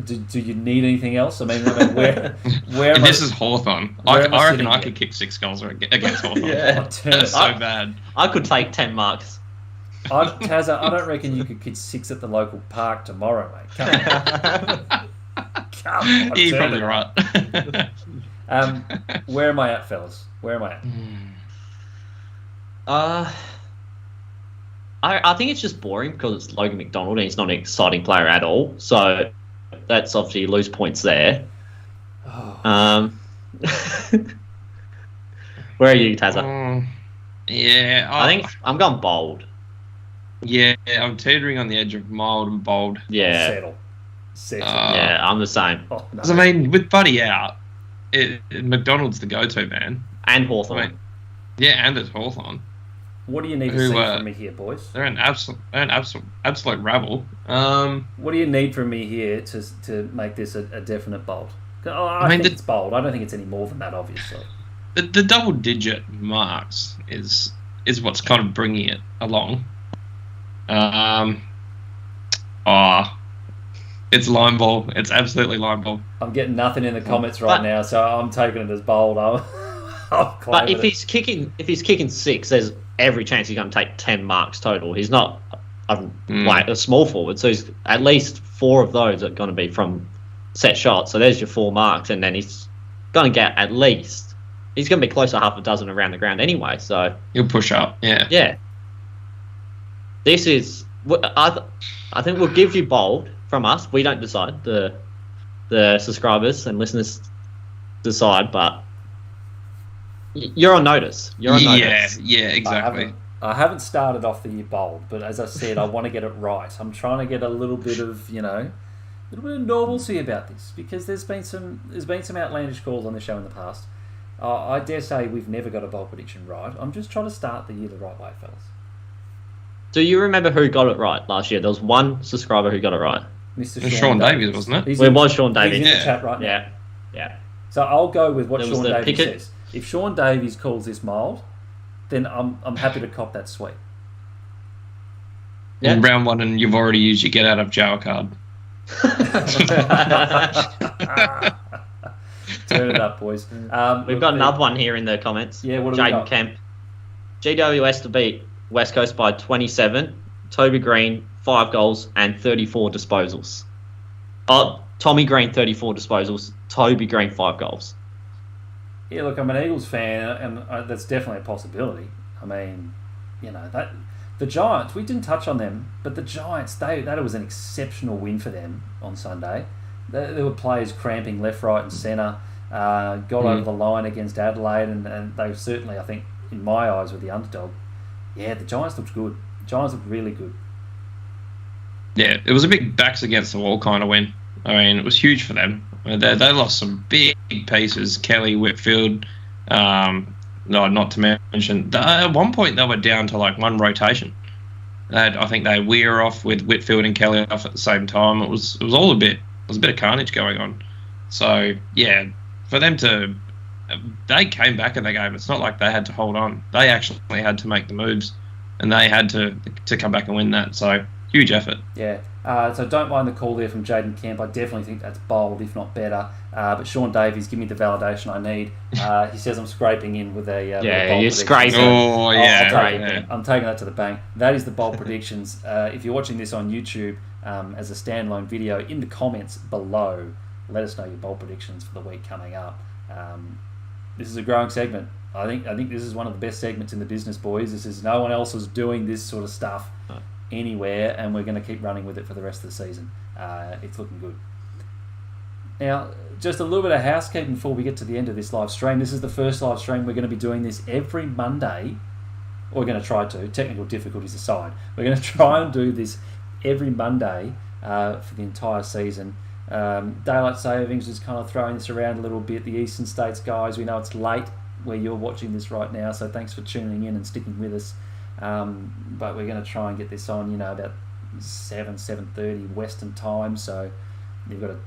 Do you need anything else? I mean where this is Hawthorn. I reckon I could kick 6 goals against Hawthorn. Yeah. That's so bad. I could take 10 marks. Tazza, I don't reckon you could kick 6 at the local park tomorrow, mate. Come on. You're probably right. Where am I at, fellas? Where am I at? I think it's just boring because it's Logan McDonald and he's not an exciting player at all. So that's obviously lose points there. Where are you, Tazza? I think I'm going bold. Yeah, I'm teetering on the edge of mild and bold. Yeah. Settle. Yeah, I'm the same. Oh, no. I mean, with Buddy out, McDonald's the go-to man. And Hawthorn. Yeah, and it's Hawthorn. What do you need to see from me here, boys? They're an absolute rabble. What do you need from me here to make this a definite bold? I think it's bold. I don't think it's any more than that, obviously. The double-digit marks is what's kind of bringing it along. It's line ball. It's absolutely line ball. I'm getting nothing in the comments right now, so I'm taking it as bold. But if he's kicking 6, there's every chance he's going to take 10 marks total. He's not a small forward, so he's at least 4 of those are going to be from set shots. So there's your 4 marks, and then he's going to get at least. He's going to be close to half a dozen around the ground anyway. So he'll push up. Yeah. Yeah. This is. I think we'll give you bold from us. We don't decide. The subscribers and listeners decide, but you're on notice. Yeah, exactly. I haven't started off the year bold, but as I said, I want to get it right. I'm trying to get a little bit of normalcy about this, because there's been some outlandish calls on the show in the past. I dare say we've never got a bold prediction right. I'm just trying to start the year the right way, fellas. Do you remember who got it right last year? There was one subscriber who got it right. Mr. Sean Davies, wasn't it? It was Sean Davies. He's in the chat right now. Yeah. So I'll go with what Sean Davies says. If Sean Davies calls this mild, then I'm happy to cop that sweep. In round 1, and you've already used your get out of jail card. Turn it up, boys. We've got another one here in the comments. Yeah, what do we got? Jaden Kemp. GWS to beat West Coast by 27. Toby Green, 5 goals and 34 disposals. Tommy Green, 34 disposals. Toby Green, 5 goals. Yeah, look, I'm an Eagles fan, and that's definitely a possibility. I mean, that the Giants, we didn't touch on them, but the Giants, that was an exceptional win for them on Sunday. There were players cramping left, right and centre, got over the line against Adelaide, and they certainly, I think, in my eyes, were the underdog. Yeah, the Giants looked good. The Giants looked really good. Yeah, it was a big backs against the wall kind of win. I mean, it was huge for them. They lost some big pieces. Kelly, Whitfield, not to mention, at one point they were down to like one rotation. I think they Weir off with Whitfield and Kelly off at the same time. It was all a bit of carnage going on. So yeah, for them they came back in the game. It's not like they had to hold on. They actually had to make the moves, and they had to come back and win that. So huge effort. Yeah. So don't mind the call there from Jaden Kemp. I definitely think that's bold, if not better. But Sean Davies, give me the validation I need. He says I'm scraping in with a you're scraping. Oh yeah, I'm taking that to the bank. That is the bold predictions. If you're watching this on YouTube as a standalone video, in the comments below, let us know your bold predictions for the week coming up. This is a growing segment. I think this is one of the best segments in the business, boys. This is no one else is doing this sort of stuff anywhere, and we're going to keep running with it for the rest of the season. It's looking good. Now, just a little bit of housekeeping before we get to the end of this live stream. This is the first live stream. We're going to be doing this every Monday. We're going to try to, technical difficulties aside, we're going to try and do this every Monday for the entire season. Daylight savings is kind of throwing this around a little bit. The Eastern States guys, we know it's late where you're watching this right now, so thanks for tuning in and sticking with us. But we're going to try and get this on, about 7:30 Western time. So you've got a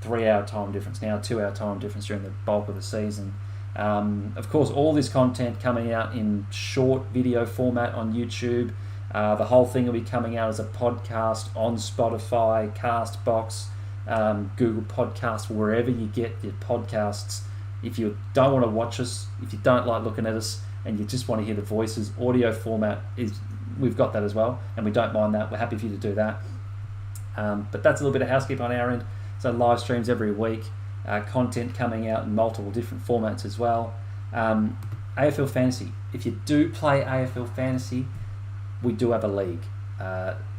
3-hour time difference now, 2-hour time difference during the bulk of the season. Of course, all this content coming out in short video format on YouTube. The whole thing will be coming out as a podcast on Spotify, Castbox, Google Podcasts, wherever you get your podcasts. If you don't want to watch us, if you don't like looking at us, and you just want to hear the voices, audio format we've got that as well, and we don't mind that. We're happy for you to do that. But that's a little bit of housekeeping on our end. So live streams every week, content coming out in multiple different formats as well. AFL Fantasy. If you do play AFL Fantasy, we do have a league.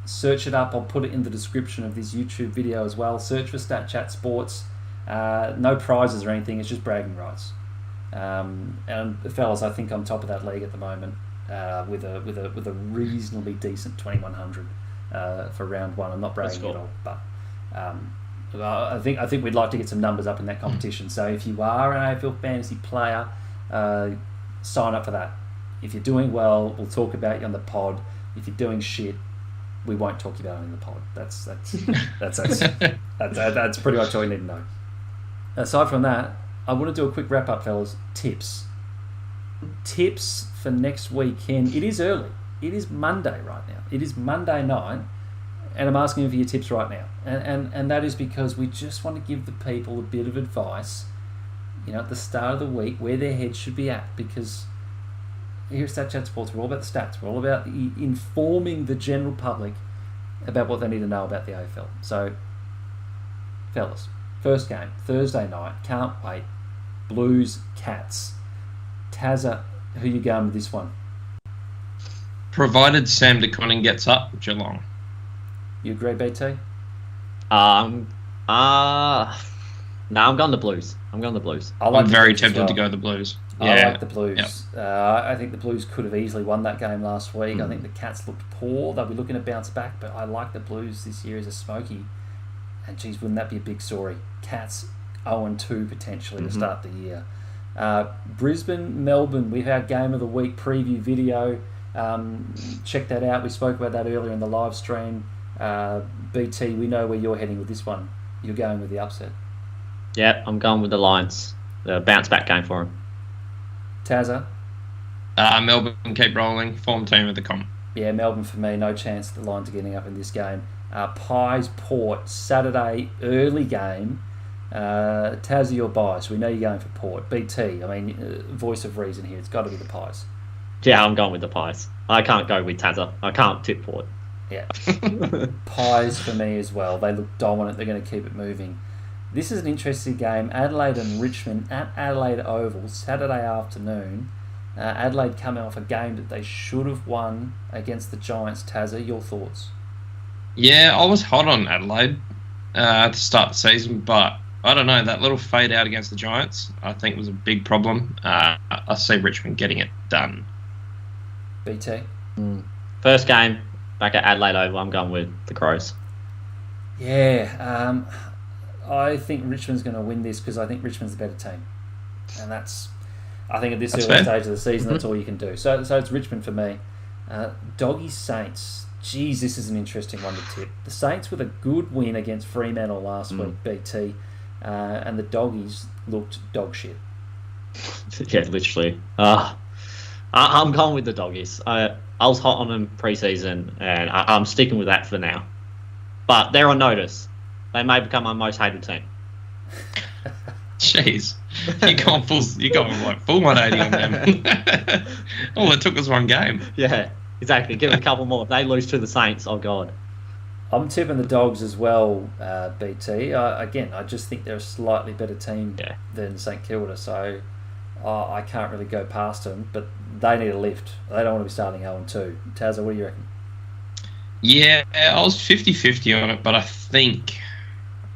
Search it up. I'll put it in the description of this YouTube video as well. Search for StatChat Sports. No prizes or anything. It's just bragging rights. And fellas, I think I'm top of that league at the moment with a reasonably decent 2100 for round 1. I'm not bragging at all, but I think we'd like to get some numbers up in that competition. So if you are an AFL fantasy player, sign up for that. If you're doing well, we'll talk about you on the pod. If you're doing shit, we won't talk about it in the pod. That's pretty much all you need to know. Aside from that, I want to do a quick wrap up, fellas. Tips for next weekend. It is early. It is Monday right now. It is Monday night, and I'm asking you for your tips right now. And that is because we just want to give the people a bit of advice, at the start of the week where their heads should be at, because here at StatChat Sports, we're all about the stats. We're all about informing the general public about what they need to know about the AFL. So, fellas, first game, Thursday night, can't wait. Blues, Cats. Tazza, who you going with this one? Provided Sam DeConning gets up, Geelong. You agree, BT? No, I'm going the Blues. I'm very tempted to go the Blues. Yeah. I like the Blues. Yep. I think the Blues could have easily won that game last week. I think the Cats looked poor. They'll be looking to bounce back, but I like the Blues this year as a smoky. And geez, wouldn't that be a big story? Cats 0-2 potentially to start the year. Brisbane, Melbourne, we've had Game of the Week preview video. Check that out. We spoke about that earlier in the live stream. BT, we know where you're heading with this one. You're going with the upset. Yeah, I'm going with the Lions. The bounce back game for them. Tazza? Melbourne keep rolling. Form team of the comp. Yeah, Melbourne for me. No chance the Lions are getting up in this game. Pies, Port, Saturday, early game. Tazza, your bias. We know you're going for Port. BT, voice of reason here. It's got to be the Pies. Yeah, I'm going with the Pies. I can't go with Tazza. I can't tip Port. Yeah. Pies for me as well. They look dominant. They're going to keep it moving. This is an interesting game. Adelaide and Richmond at Adelaide Oval, Saturday afternoon. Adelaide coming off a game that they should have won against the Giants. Tazza, your thoughts? Yeah, I was hot on Adelaide to start the season, but I don't know, that little fade out against the Giants, I think was a big problem. I see Richmond getting it done. BT? First game, back at Adelaide Oval, I'm going with the Crows. Yeah, I think Richmond's going to win this because I think Richmond's the better team. And I think at this early stage of the season, that's all you can do. So it's Richmond for me. Doggy Saints. Geez, this is an interesting one to tip. The Saints with a good win against Fremantle last week, BT. And the Doggies looked dog shit. Yeah, literally. I'm going with the Doggies. I was hot on them pre-season, and I'm sticking with that for now. But they're on notice. They may become our most hated team. Jeez, you gone full 180 on them. All it took was one game. Yeah, exactly. Give them a couple more. If they lose to the Saints, oh god. I'm tipping the Dogs as well, BT. Again, I just think they're a slightly better team than St Kilda, so I can't really go past them, but they need a lift. They don't want to be starting 0-2. Tazza, what do you reckon? Yeah, I was 50-50 on it, but I think,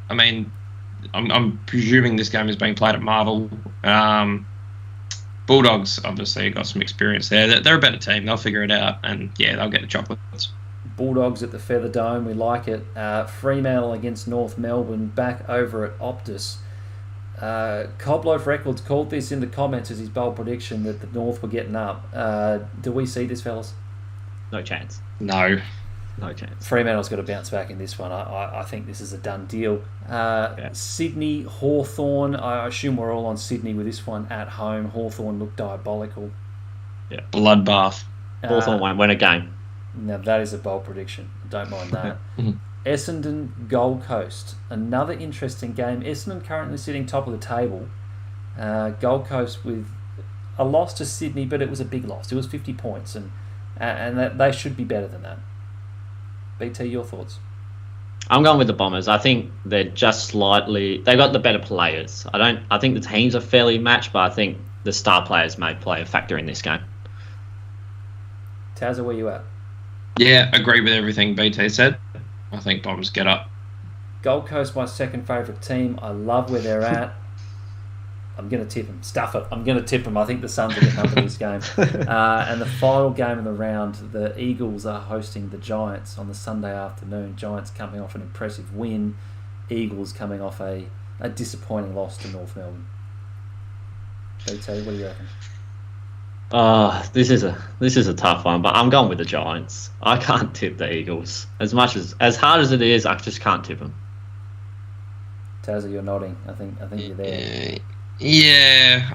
I'm presuming this game is being played at Marvel. Bulldogs obviously got some experience there. They're a better team. They'll figure it out, and yeah, they'll get the chocolates. Bulldogs at the Feather Dome, we like it. Fremantle against North Melbourne, back over at Optus. Cobloaf Records called this in the comments as his bold prediction that the North were getting up. Do we see this, fellas? No chance. No chance. Fremantle's got to bounce back in this one. I think this is a done deal. Sydney, Hawthorn. I assume we're all on Sydney with this one at home. Hawthorn looked diabolical. Yeah, bloodbath. Hawthorn won't win a game. Now that is a bold prediction. Don't mind that. Essendon, Gold Coast. Another interesting game. Essendon currently sitting top of the table. Gold Coast with a loss to Sydney, but it was a big loss. It was 50 points, and that they should be better than that. BT, your thoughts? I'm going with the Bombers. I think they're just slightly... They've got the better players. I think the teams are fairly matched, but I think the star players may play a factor in this game. Tazza, where you at? Yeah, agree with everything BT said. I think Bombers get up. Gold Coast, my second favourite team. I love where they're at. I'm going to tip them. Stuff it. I'm going to tip them. I think the Suns will get up in this game. And the final game of the round, the Eagles are hosting the Giants on the Sunday afternoon. Giants coming off an impressive win. Eagles coming off a disappointing loss to North Melbourne. BT, what do you reckon? This is a tough one, but I'm going with the Giants. I can't tip the Eagles as hard as it is. I just can't tip them. Tazza, you're nodding. I think you're there. Yeah,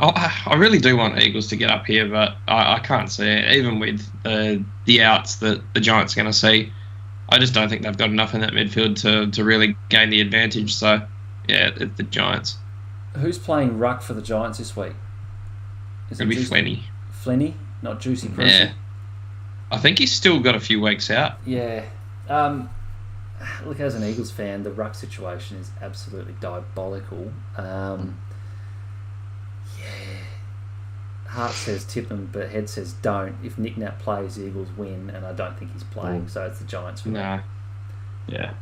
I really do want Eagles to get up here, but I can't see it. Even with the outs that the Giants are going to see, I just don't think they've got enough in that midfield to really gain the advantage. So, yeah, it's the Giants. Who's playing ruck for the Giants this week? It'll be Flenny. Flenny, not Juicy Crucy. Yeah. I think he's still got a few weeks out. Yeah. Look, as an Eagles fan, the ruck situation is absolutely diabolical. Heart says tip them, but head says don't. If Nick Nat plays, the Eagles win, and I don't think he's playing, so it's the Giants for me. No. Yeah.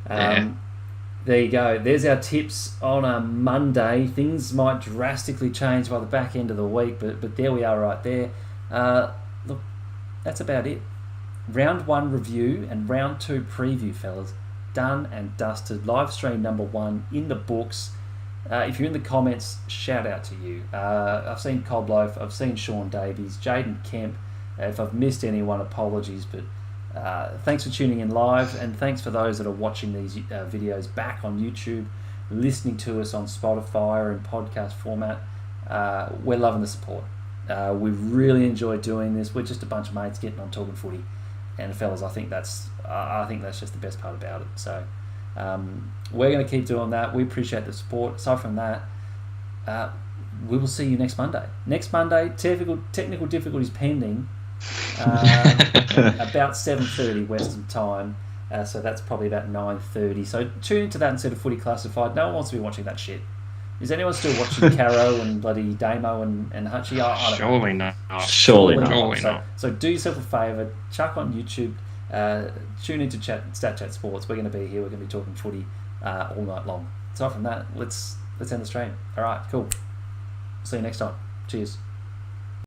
There you go. There's our tips on a Monday. Things might drastically change by the back end of the week, but there we are right there. Look, that's about it. Round 1 review and round 2 preview, fellas. Done and dusted. Live stream number 1 in the books. If you're in the comments, shout out to you. I've seen Cobb Loaf, I've seen Sean Davies, Jaden Kemp. If I've missed anyone, apologies, but thanks for tuning in live, and thanks for those that are watching these videos back on YouTube, listening to us on Spotify or in podcast format. We're loving the support. We really enjoy doing this. We're just a bunch of mates getting on talking footy, and fellas, I think that's just the best part about it. So we're going to keep doing that. We appreciate the support. Aside from that, we will see you next Monday. Next Monday, technical difficulties pending. About 7:30 Western time, so that's probably about 9:30. So tune into that instead of Footy Classified. No one wants to be watching that shit. Is anyone still watching Caro and bloody Damo and Hutchie? I don't Surely know. not. Surely not. Surely not. So do yourself a favour, chuck on YouTube, tune into StatChat Sports. We're going to be here. We're going to be talking footy all night long. Aside from that, let's end the stream. All right, cool. See you next time. Cheers.